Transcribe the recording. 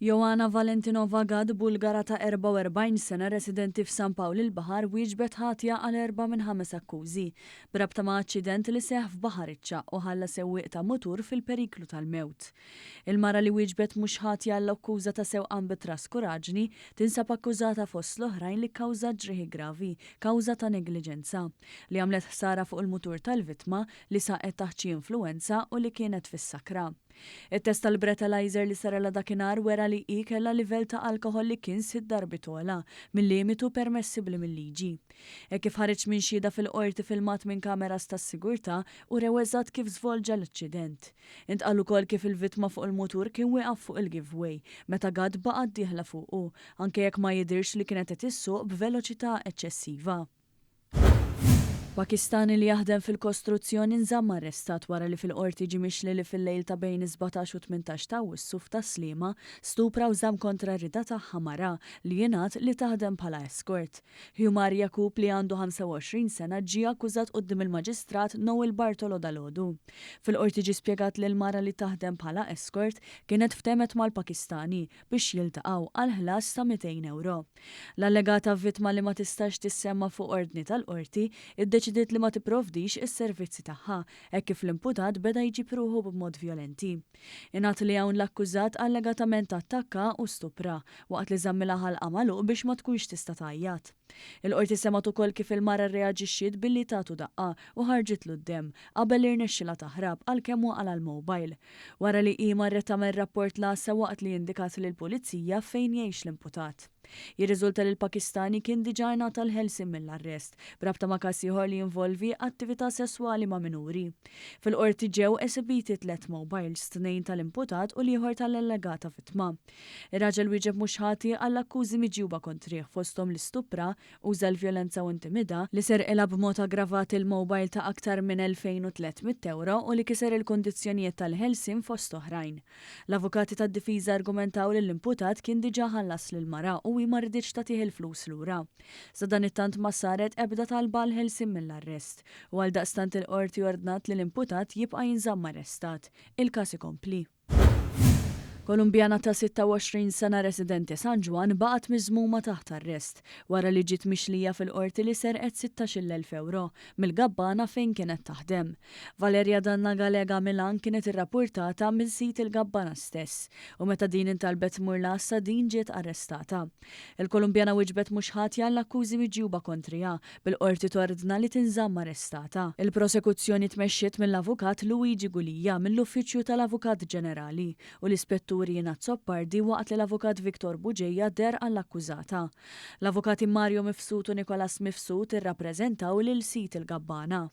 Joanna Valentinova Gad, Bulgara ta' 44 sena residenti f'San Pawl il-Bahar, wieġbet ħatja għal 4 minn 5 akkużi brabta ma' aċċident li seħ f'Baħariċċa u ħalla sewwieq ta' mutur fil-periklu tal-mewt. Il-mara li wieġbet mhux ħatja l-akkuża ta' sewqan bit-traskuraġni tinsab akkużata fost l-oħrajn li kkawżat ġrieħi gravi, kawża ta' negliġenza, li għamlet ħsara fuq il-mutur tal-vittma li saqet taħt xi influwenza u li kienet fis-sakra. Il-test tal-breathalyzer li sarala dakinhar wera li hi kellha livell ta' alkohol li kien 6 darbi tola mill-limitu permessibbli mill-liġi. Kif ħareġ minn xhieda fil-qorti filmat minn kameras tas-sigurtà u reweżat kif żvolġa l-aċċident. Intqal ukoll kif il-vittma fuq il-mutur kien wieqaf fuq il-giveaway meta Gad baqgħet dieħla fuqu, anke jekk ma jidhirx li kienet qed issuq b'veloċità eċċessiva. Pakistani li jaħdem fil-kostruzzjoni nżamm arrestat wara li fil-qorti ġie mixli li fil-lejl ta' bejn 17 u 18 ta' Awwissu f'Taslima stupra u żamm kontra rida tagħha mara li jingħad li taħdem bħala escort. Humar Jakub li għandu 25 sena ġie akkużat quddiem il-Maġistrat Noel Bartolo dalgħodu. Fil-qorti ġie spjegat li l-mara li taħdem bħala escort kienet ftemet mal-Pakistani biex jiltaqgħu għal ħlas ta' 200 euro. L-allegata vittma li ma tistax tissemma fuq ordni tal-qorti deċidiet li ma tipprovdix is-servizzi tagħha hekk kif l-imputat beda jġib ruħu b'mod vjolenti. Ingħad li hawn l-akkużat allegatament attakka u stupra waqt li żammilha ħalqa magħluq biex ma tkunx tista' tgħajjat. Il-qorti semat ukoll kif il-mara rreaġixxiet billi tagħtu daqqa u ħarġet l-quddiem qabel li rnexxilha taħrab għalkemm waqala l-mowbajl. Wara li hi marret tagħmel rapport l-għassa waqt li indikat lill-pulizija fejn jgħix l-imputat. Jirriżulta li l-Pakistani kien diġà ngħata l-ħelsien mill-arrest brabta ma' każ ieħor li jinvolvi attività sesswali ma' minuri. Fil-qorti ġew esibiti 3 mobiles, 2 tal-imputat u l-ieħor tal-allegata vittma. Ir-raġel wieġeb mhux ħati għall-akkużi miġjuba kontrih fosthom l-istupra, uża l-vjolenza u intimida li serqilha b'mod aggravat il-mobile ta' aktar minn 2300 euro u li kiser il-kondizzjonijiet tal-ħelsien fost oħrajn. L-avukati tad-difiża argumentaw li l-imputat kien diġà ħallas lill-mara u ma rridx tagħtih il-flus lura. Sa dan it-tant ma saret ebda talba l-ħelsien mill-arrest u għaldaqstant il-qorti ordnat li l-imputat jibqa' jinżamm arrestat. Il-każ ikompli. Kolumbjana ta' 26 sena residenti San Juan baqgħet miżmuma taħt arrest wara li ġiet mixlija fil-qorti li serqet 16,000 euro mill-gabbana fejn kienet taħdem. Valeria Danna Galega Milan kienet irrappurtata mill-sit il-gabbana stess u meta din intalbet murlassa din ġiet arrestata. Il-Kolumbjana wiġbet mhux ħatja l-akkużi miġjuba kontrija bil-qorti tordna li tinżamm arrestata. Il-prosekuzzjoni tmexxiet mill-avukat Luigi Gulija mill-Uffiċċju tal-Avukat Ġenerali u l-Ispettur Jena Zoppardi waqt li l-avukat Viktor Buġeja der għall-akkużata. L-avukati Mario Mifsud u Nikolas Mifsud irrappreżentaw lil sit il-gabbana.